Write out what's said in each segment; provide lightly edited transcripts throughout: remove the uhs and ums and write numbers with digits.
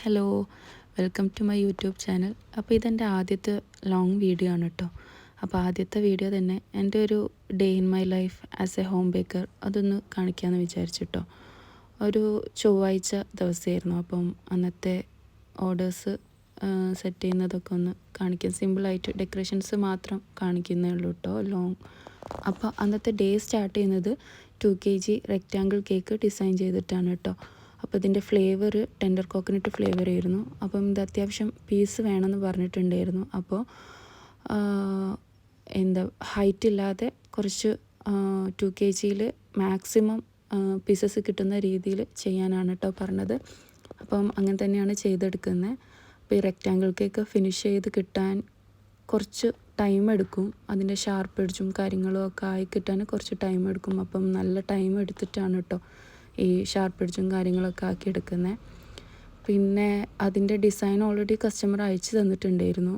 Hello, welcome to my YouTube channel. അപ്പോൾ ഇതെൻ്റെ ആദ്യത്തെ ലോങ് വീഡിയോ ആണ് കേട്ടോ. അപ്പോൾ ആദ്യത്തെ വീഡിയോ തന്നെ എൻ്റെ ഒരു day in my life as A home Baker അതൊന്ന് കാണിക്കാമെന്ന് വിചാരിച്ചിട്ടോ. ഒരു ചൊവ്വാഴ്ച ദിവസമായിരുന്നു. അപ്പം അന്നത്തെ ഓർഡേഴ്സ് സെറ്റ് ചെയ്യുന്നതൊക്കെ ഒന്ന് കാണിക്കാം. സിമ്പിളായിട്ട് ഡെക്കറേഷൻസ് മാത്രം കാണിക്കുന്നേ ഉള്ളൂ കേട്ടോ, ലോങ്. അപ്പോൾ അന്നത്തെ ഡേ സ്റ്റാർട്ട് ചെയ്യുന്നത് 2 kg റെക്റ്റാങ്കിൾ കേക്ക് ഡിസൈൻ ചെയ്തിട്ടാണ് കേട്ടോ. അപ്പോൾ ഇതിൻ്റെ ഫ്ലേവർ ടെൻഡർ കോക്കനട്ട് ഫ്ലേവർ ആയിരുന്നു. അപ്പം ഇത് അത്യാവശ്യം പീസ് വേണമെന്ന് പറഞ്ഞിട്ടുണ്ടായിരുന്നു. അപ്പോൾ ഹൈറ്റ് ഇല്ലാതെ കുറച്ച് 2 kg മാക്സിമം പീസസ് കിട്ടുന്ന രീതിയിൽ ചെയ്യാനാണ് കേട്ടോ പറഞ്ഞത്. അപ്പം അങ്ങനെ തന്നെയാണ് ചെയ്തെടുക്കുന്നത്. അപ്പോൾ ഈ റെക്റ്റാങ്കിൾ കേക്ക് ഫിനിഷ് ചെയ്ത് കിട്ടാൻ കുറച്ച് ടൈം എടുക്കും. അതിൻ്റെ ഷാർപ്പ് എഡ്ജും കാര്യങ്ങളും ഒക്കെ ആയി കിട്ടാൻ കുറച്ച് ടൈം എടുക്കും. അപ്പം നല്ല ടൈം എടുത്തിട്ടാണ് കേട്ടോ ഈ ഷാർപ്പ് എഡ്ജും കാര്യങ്ങളൊക്കെ ആക്കി എടുക്കുന്നത്. പിന്നെ അതിൻ്റെ ഡിസൈൻ ഓൾറെഡി കസ്റ്റമർ അയച്ചു തന്നിട്ടുണ്ടായിരുന്നു.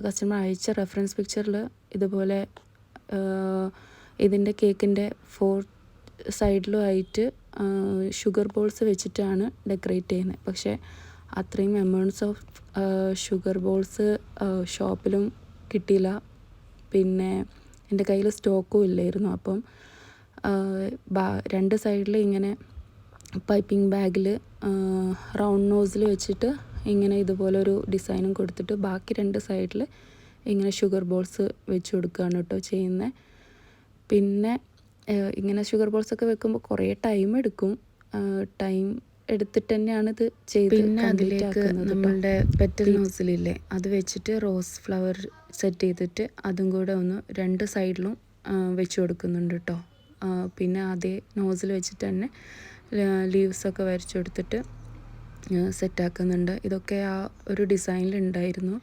കസ്റ്റമർ അയച്ച റെഫറൻസ് പിക്ചറിൽ ഇതുപോലെ ഇതിൻ്റെ കേക്കിൻ്റെ 4 സൈഡിലും ആയിട്ട് ഷുഗർ ബോൾസ് വെച്ചിട്ടാണ് ഡെക്കറേറ്റ് ചെയ്യുന്നത്. പക്ഷേ അത്രയും എമൗണ്ട്സ് ഓഫ് ഷുഗർ ബോൾസ് ഷോപ്പിലും കിട്ടിയില്ല. പിന്നെ എൻ്റെ കയ്യിൽ സ്റ്റോക്കും ഇല്ലായിരുന്നു. അപ്പം 2 സൈഡിൽ ഇങ്ങനെ പൈപ്പിംഗ് ബാഗിൽ റൗണ്ട് നോസിൽ വെച്ചിട്ട് ഇങ്ങനെ ഇതുപോലൊരു ഡിസൈനും കൊടുത്തിട്ട് ബാക്കി 2 സൈഡിൽ ഇങ്ങനെ ഷുഗർ ബോൾസ് വെച്ച് കൊടുക്കുകയാണ് കേട്ടോ ചെയ്യുന്നത്. പിന്നെ ഇങ്ങനെ ഷുഗർ ബോൾസൊക്കെ വെക്കുമ്പോൾ കുറേ ടൈം എടുക്കും. ടൈം എടുത്തിട്ട് തന്നെയാണ് ഇത് ചെയ്ത്. പിന്നെ അതിലേക്ക് നമ്മളുടെ പെറ്റൽ നോസിലില്ലേ അത് വെച്ചിട്ട് റോസ് ഫ്ലവർ സെറ്റ് ചെയ്തിട്ട് അതും കൂടെ ഒന്ന് 2 സൈഡിലും വെച്ച് കൊടുക്കുന്നുണ്ട് കേട്ടോ. പിന്നെ അതേ നോസിൽ വെച്ചിട്ട് തന്നെ ലീവ്സൊക്കെ വരച്ചു കൊടുത്തിട്ട് സെറ്റാക്കുന്നുണ്ട്. ഇതൊക്കെ ആ ഒരു ഡിസൈനിലുണ്ടായിരുന്നു.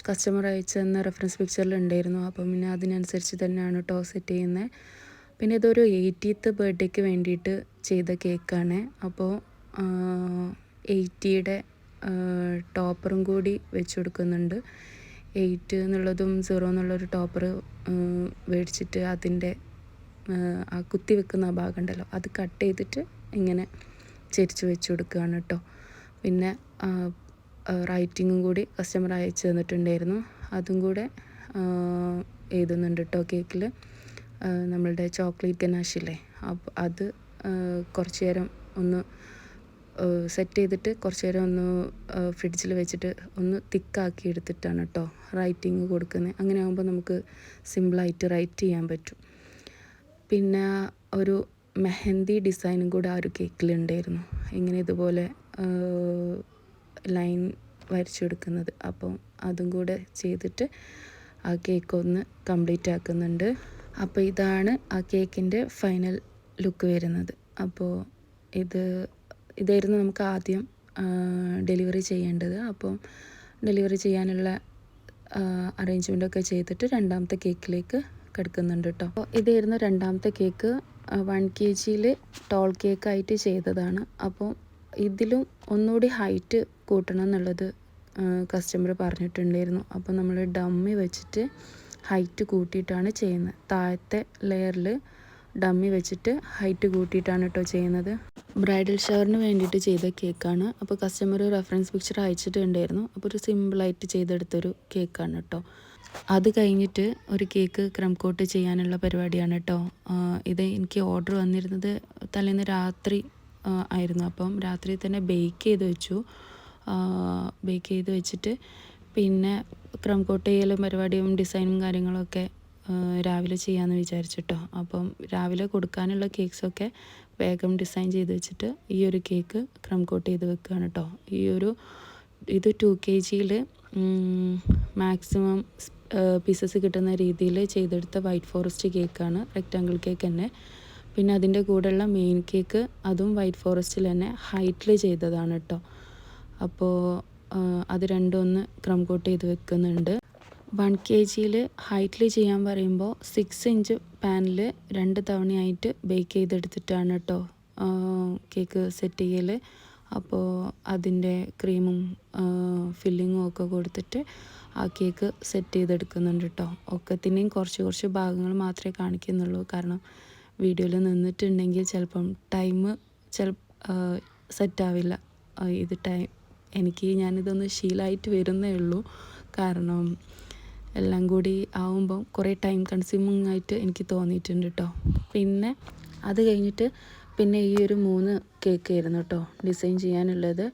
കസ്റ്റമർ അയച്ചു തന്ന റെഫറൻസ് പിക്ചറിലുണ്ടായിരുന്നു. അപ്പം പിന്നെ അതിനനുസരിച്ച് തന്നെയാണ് കേട്ടോ സെറ്റ് ചെയ്യുന്നത്. പിന്നെ ഇതൊരു 80th ബർത്ത്ഡേക്ക് വേണ്ടിയിട്ട് ചെയ്ത കേക്കാണ്. അപ്പോൾ 80യുടെ ടോപ്പറും കൂടി വെച്ച് കൊടുക്കുന്നുണ്ട്. 8 എന്നുള്ളതും 0 എന്നുള്ളൊരു ടോപ്പർ മേടിച്ചിട്ട് അതിൻ്റെ ആ കുത്തി വെക്കുന്ന ആ ഭാഗം ഉണ്ടല്ലോ അത് കട്ട് ചെയ്തിട്ട് ഇങ്ങനെ ചെരിച്ച് വെച്ച് കൊടുക്കുകയാണ് കേട്ടോ. പിന്നെ റൈറ്റിങ്ങും കൂടി കസ്റ്റമർ അയച്ചു തന്നിട്ടുണ്ടായിരുന്നു. അതും കൂടെ എഴുതുന്നുണ്ട് കേട്ടോ കേക്കിൽ. നമ്മളുടെ ചോക്ലേറ്റ് ഗനാഷില്ലേ അപ്പോൾ അത് കുറച്ച് നേരം ഒന്ന് സെറ്റ് ചെയ്തിട്ട് കുറച്ച് നേരം ഒന്ന് ഫ്രിഡ്ജിൽ വെച്ചിട്ട് ഒന്ന് തിക്കാക്കി എടുത്തിട്ടാണ് കേട്ടോ റൈറ്റിങ് കൊടുക്കുന്നത്. അങ്ങനെ ആകുമ്പോൾ നമുക്ക് സിമ്പിളായിട്ട് റൈറ്റ് ചെയ്യാൻ പറ്റും. പിന്നെ ഒരു മെഹന്തി ഡിസൈനും കൂടെ ആ ഒരു കേക്കിലുണ്ടായിരുന്നു. ഇങ്ങനെ ഇതുപോലെ ലൈൻ വരച്ചെടുക്കുന്നത്. അപ്പം അതും കൂടെ ചെയ്തിട്ട് ആ കേക്ക് ഒന്ന് കംപ്ലീറ്റ് ആക്കുന്നുണ്ട്. അപ്പോൾ ഇതാണ് ആ കേക്കിൻ്റെ ഫൈനൽ ലുക്ക് വരുന്നത്. അപ്പോൾ ഇതായിരുന്നു നമുക്ക് ആദ്യം ഡെലിവറി ചെയ്യേണ്ടത്. അപ്പോൾ ഡെലിവറി ചെയ്യാനുള്ള അറേഞ്ച്മെൻറ്റൊക്കെ ചെയ്തിട്ട് 2ാമത്തെ കേക്കിലേക്ക് കിടക്കുന്നുണ്ട് കേട്ടോ. അപ്പോൾ ഇതായിരുന്നു 2ാമത്തെ കേക്ക്. 1 kg ടോൾ കേക്കായിട്ട് ചെയ്തതാണ്. അപ്പോൾ ഇതിലും ഒന്നുകൂടി ഹൈറ്റ് കൂട്ടണം എന്നുള്ളത് കസ്റ്റമർ പറഞ്ഞിട്ടുണ്ടായിരുന്നു. അപ്പോൾ നമ്മൾ ഡമ്മി വെച്ചിട്ട് ഹൈറ്റ് കൂട്ടിയിട്ടാണ് ചെയ്യുന്നത്. താഴത്തെ ലെയറിൽ ഡമ്മി വെച്ചിട്ട് ഹൈറ്റ് കൂട്ടിയിട്ടാണ് കേട്ടോ ചെയ്യുന്നത്. ബ്രൈഡൽ ഷവറിന് വേണ്ടിയിട്ട് ചെയ്ത കേക്കാണ്. അപ്പോൾ കസ്റ്റമർ റെഫറൻസ് പിക്ചർ അയച്ചിട്ടുണ്ടായിരുന്നു. അപ്പോൾ ഒരു സിമ്പിളായിട്ട് ചെയ്തെടുത്തൊരു കേക്കാണ് കേട്ടോ. അത് കഴിഞ്ഞിട്ട് ഒരു കേക്ക് ക്രം കോട്ട് ചെയ്യാനുള്ള പരിപാടിയാണ് കേട്ടോ. ഇത് എനിക്ക് ഓർഡർ വന്നിരുന്നത് തലേന്ന് രാത്രി ആയിരുന്നു. അപ്പം രാത്രി തന്നെ ബേക്ക് ചെയ്ത് വെച്ചിട്ട് പിന്നെ ക്രം കോട്ട് ചെയ്യലും പരിപാടിയും ഡിസൈനും കാര്യങ്ങളൊക്കെ രാവിലെ ചെയ്യാമെന്ന് വിചാരിച്ചിട്ടോ. അപ്പം രാവിലെ കൊടുക്കാനുള്ള കേക്ക്സൊക്കെ വേഗം ഡിസൈൻ ചെയ്ത് വെച്ചിട്ട് ഈ ഒരു കേക്ക് ക്രം കോട്ട് ചെയ്ത് വെക്കുകയാണ് കേട്ടോ. ഇത് 2 kg മാക്സിമം പീസസ് കിട്ടുന്ന രീതിയിൽ ചെയ്തെടുത്ത വൈറ്റ് ഫോറസ്റ്റ് കേക്കാണ്. റെക്റ്റാങ്കിൾ കേക്ക് തന്നെ. പിന്നെ അതിൻ്റെ കൂടെയുള്ള മെയിൻ കേക്ക് അതും വൈറ്റ് ഫോറസ്റ്റിൽ തന്നെ ഹൈറ്റിൽ ചെയ്തതാണ് കേട്ടോ. അപ്പോൾ അത് രണ്ടും ഒന്ന് ക്രം കോട്ട് ചെയ്ത് വെക്കുന്നുണ്ട്. 1 kg ഹൈറ്റിൽ ചെയ്യാൻ പറയുമ്പോൾ 6 ഇഞ്ച് പാനിൽ 2 തവണയായിട്ട് ബേക്ക് ചെയ്തെടുത്തിട്ടാണ് കേട്ടോ കേക്ക് സെറ്റ് ചെയ്യൽ. അപ്പോൾ അതിൻ്റെ ക്രീമും ഫില്ലിങ്ങും ഒക്കെ കൊടുത്തിട്ട് ആ കേക്ക് സെറ്റ് ചെയ്തെടുക്കുന്നുണ്ട് കേട്ടോ. ഒക്കത്തിൻ്റെയും കുറച്ച് ഭാഗങ്ങൾ മാത്രമേ കാണിക്കുന്നുള്ളൂ. കാരണം വീഡിയോയിൽ നിന്നിട്ടുണ്ടെങ്കിൽ ചിലപ്പം ടൈം സെറ്റാവില്ല. ഞാനിതൊന്ന് ശീലമായിട്ട് വരുന്നേ ഉള്ളൂ. കാരണം എല്ലാം കൂടി ആവുമ്പം കുറേ ടൈം കൺസ്യൂമിങ് ആയിട്ട് എനിക്ക് തോന്നിയിട്ടുണ്ട് കേട്ടോ. പിന്നെ അത് കഴിഞ്ഞിട്ട് പിന്നെ ഈ ഒരു 3 കേക്ക് ആയിരുന്നു കേട്ടോ ഡിസൈൻ ചെയ്യാനുള്ളത്.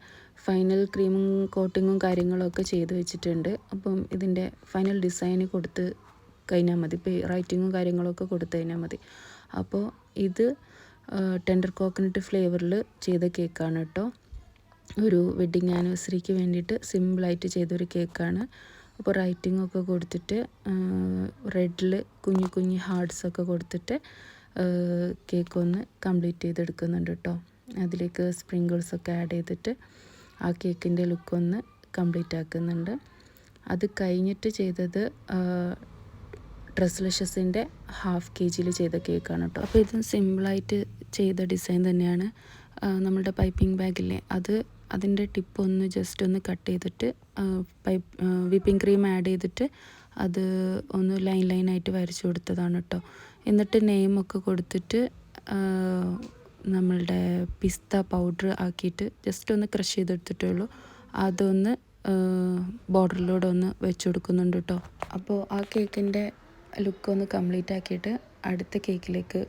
ഫൈനൽ ക്രീമും കോട്ടിങ്ങും കാര്യങ്ങളൊക്കെ ചെയ്ത് വെച്ചിട്ടുണ്ട്. അപ്പം ഇതിൻ്റെ ഫൈനൽ ഡിസൈന് കൊടുത്ത് കഴിഞ്ഞാൽ മതി, റൈറ്റിങ്ങും കാര്യങ്ങളൊക്കെ കൊടുത്തു കഴിഞ്ഞാൽ മതി. അപ്പോൾ ഇത് ടെൻഡർ കോക്കനട്ട് ഫ്ലേവറിൽ ചെയ്ത കേക്കാണ് കേട്ടോ. ഒരു വെഡ്ഡിങ് ആനിവേഴ്സറിക്ക് വേണ്ടിയിട്ട് സിമ്പിളായിട്ട് ചെയ്തൊരു കേക്കാണ്. അപ്പോൾ റൈറ്റിംഗ് ഒക്കെ കൊടുത്തിട്ട് റെഡിൽ കുഞ്ഞു കുഞ്ഞു ഹാർട്ട്സൊക്കെ കൊടുത്തിട്ട് കേക്ക് ഒന്ന് കംപ്ലീറ്റ് ചെയ്തെടുക്കുന്നുണ്ട് കേട്ടോ. അതിലേക്ക് സ്പ്രിങ്കിൾസൊക്കെ ആഡ് ചെയ്തിട്ട് ആ കേക്കിൻ്റെ ലുക്കൊന്ന് കംപ്ലീറ്റ് ആക്കുന്നുണ്ട്. അത് കഴിഞ്ഞിട്ട് ചെയ്തത് ഡ്രസ്സ്ലെഷസിൻ്റെ 1/2 kg ചെയ്ത കേക്കാണ് കേട്ടോ. അപ്പോൾ ഇത് സിമ്പിളായിട്ട് ചെയ്ത ഡിസൈൻ തന്നെയാണ്. നമ്മളുടെ പൈപ്പിംഗ് ബാഗില്ലേ, അതിൻ്റെ ടിപ്പ് ഒന്ന് ജസ്റ്റ് ഒന്ന് കട്ട് ചെയ്തിട്ട് വിപ്പിംഗ് ക്രീം ആഡ് ചെയ്തിട്ട് അത് ഒന്ന് ലൈനായിട്ട് വരച്ചു കൊടുത്തതാണ് കേട്ടോ. എന്നിട്ട് നെയിമൊക്കെ കൊടുത്തിട്ട് നമ്മളുടെ പിസ്ത പൗഡർ ആക്കിയിട്ട് ജസ്റ്റ് ഒന്ന് ക്രഷ് ചെയ്തെടുത്തിട്ടേ ഉള്ളൂ. അതൊന്ന് ബോർഡറിലൂടെ ഒന്ന് വെച്ച് കൊടുക്കുന്നുണ്ട് കേട്ടോ. അപ്പോൾ ആ കേക്കിൻ്റെ ലുക്കൊന്ന് കംപ്ലീറ്റ് ആക്കിയിട്ട് അടുത്ത കേക്കിലേക്ക്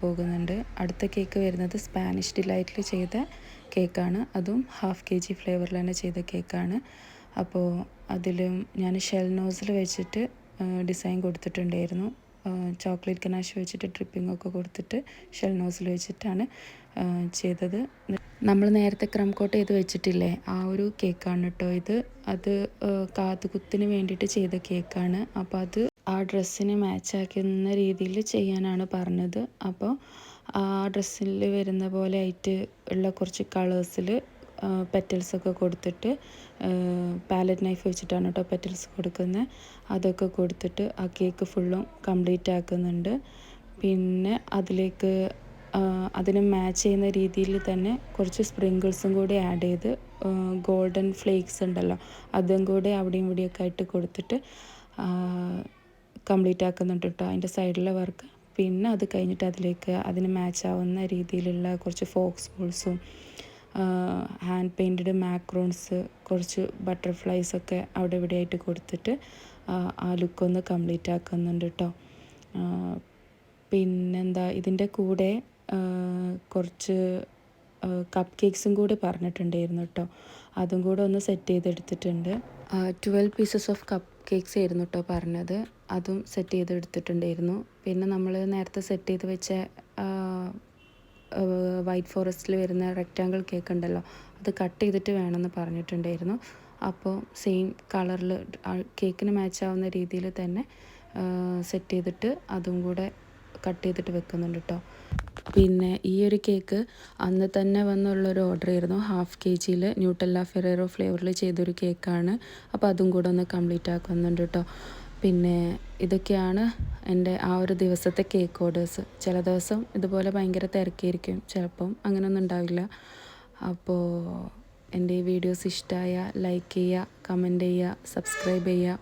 പോകുന്നുണ്ട്. അടുത്ത കേക്ക് വരുന്നത് സ്പാനിഷ് ഡിലൈറ്റിൽ ചെയ്ത കേക്കാണ്. അതും 1/2 kg ഫ്ലേവറിൽ തന്നെ ചെയ്ത കേക്കാണ്. അപ്പോൾ അതിലും ഞാൻ ഷെൽ നോസിൽ വെച്ചിട്ട് ഡിസൈൻ കൊടുത്തിട്ടുണ്ടായിരുന്നു. ചോക്ലേറ്റ് ഗനാഷ് വെച്ചിട്ട് ഡ്രിപ്പിംഗ് ഒക്കെ കൊടുത്തിട്ട് ഷെൽ നോസിൽ വെച്ചിട്ടാണ് ചെയ്തത്. നമ്മൾ നേരത്തെ ക്രം കോട്ട് ചെയ്ത് വെച്ചിട്ടില്ലേ, ആ ഒരു കേക്കാണ് കേട്ടോ ഇത്. അത് കാതുകുത്തിന് വേണ്ടിയിട്ട് ചെയ്ത കേക്കാണ്. അപ്പോൾ അത് ആ ഡ്രസ്സിന് മാച്ചാക്കുന്ന രീതിയിൽ ചെയ്യാനാണ് പറഞ്ഞത്. അപ്പോൾ ആ ഡ്രസ്സിൽ വരുന്ന പോലെ ആയിട്ട് ഉള്ള കുറച്ച് കളേഴ്സിൽ പെറ്റൽസൊക്കെ കൊടുത്തിട്ട് പാലറ്റ് നൈഫ് വെച്ചിട്ടാണ് കേട്ടോ പെറ്റൽസ് കൊടുക്കുന്നത്. അതൊക്കെ കൊടുത്തിട്ട് ആ കേക്ക് ഫുള്ളും കംപ്ലീറ്റ് ആക്കുന്നുണ്ട്. പിന്നെ അതിലേക്ക് അതിന് മാച്ച് ചെയ്യുന്ന രീതിയിൽ തന്നെ കുറച്ച് സ്പ്രിങ്കിൾസും കൂടി ആഡ് ചെയ്ത് ഗോൾഡൻ ഫ്ലേക്സ് ഉണ്ടല്ലോ, അതും കൂടി അവിടെയും ഇവിടെയൊക്കെ ആയിട്ട് കൊടുത്തിട്ട് കംപ്ലീറ്റ് ആക്കുന്നുണ്ട് കേട്ടോ അതിൻ്റെ സൈഡിലെ വർക്ക്. പിന്നെ അത് കഴിഞ്ഞിട്ട് അതിലേക്ക് അതിന് മാച്ച് ആവുന്ന രീതിയിലുള്ള കുറച്ച് ഫോക്സ് ബോൾസും ഹാൻഡ് പെയിൻറ്റഡ് മാക്രോൺസ്, കുറച്ച് ബട്ടർഫ്ലൈസൊക്കെ അവിടെ ഇവിടെ ആയിട്ട് കൊടുത്തിട്ട് ആ ലുക്കൊന്ന് കംപ്ലീറ്റ് ആക്കുന്നുണ്ട് കേട്ടോ. പിന്നെന്താ, ഇതിൻ്റെ കൂടെ കുറച്ച് കപ്പ് കേക്ക്സും കൂടി പറഞ്ഞിട്ടുണ്ടായിരുന്നു കേട്ടോ. അതും കൂടെ ഒന്ന് സെറ്റ് ചെയ്തെടുത്തിട്ടുണ്ട്. 12 പീസസ് ഓഫ് കപ്പ് കേക്ക്സ് ആയിരുന്നു കേട്ടോ പറഞ്ഞത്. അതും സെറ്റ് ചെയ്തെടുത്തിട്ടുണ്ടായിരുന്നു. പിന്നെ നമ്മൾ നേരത്തെ സെറ്റ് ചെയ്ത് വെച്ച വൈറ്റ് ഫോറസ്റ്റിൽ വരുന്ന റെക്റ്റാങ്കിൾ കേക്ക് ഉണ്ടല്ലോ, അത് കട്ട് ചെയ്തിട്ട് വേണമെന്ന് പറഞ്ഞിട്ടുണ്ടായിരുന്നു. അപ്പോൾ സെയിം കളറിൽ കേക്കിന് മാച്ചാവുന്ന രീതിയിൽ തന്നെ സെറ്റ് ചെയ്തിട്ട് അതും കൂടെ കട്ട് ചെയ്തിട്ട് വെക്കുന്നുണ്ട് കേട്ടോ. പിന്നെ ഈ ഒരു കേക്ക് അന്ന് തന്നെ വന്നുള്ളൊരു ഓർഡർ ആയിരുന്നു. 1/2 kg ന്യൂട്ടെല്ല ഫെറേറോ ഫ്ലേവറിൽ ചെയ്തൊരു കേക്കാണ്. അപ്പോൾ അതും കൂടെ ഒന്ന് കംപ്ലീറ്റ് ആക്കുന്നുണ്ട് കേട്ടോ. പിന്നെ ഇതൊക്കെയാണ് എൻ്റെ ആ ഒരു ദിവസത്തെ കേക്ക് ഓർഡേഴ്സ്. ചില ദിവസം ഇതുപോലെ ഭയങ്കര തിരക്കായിരിക്കും, ചിലപ്പം അങ്ങനെയൊന്നും ഉണ്ടാവില്ല. അപ്പോൾ എൻ്റെ ഈ വീഡിയോസ് ഇഷ്ടമായ ലൈക്ക് ചെയ്യുക, കമൻറ്റ് ചെയ്യുക, സബ്സ്ക്രൈബ് ചെയ്യുക.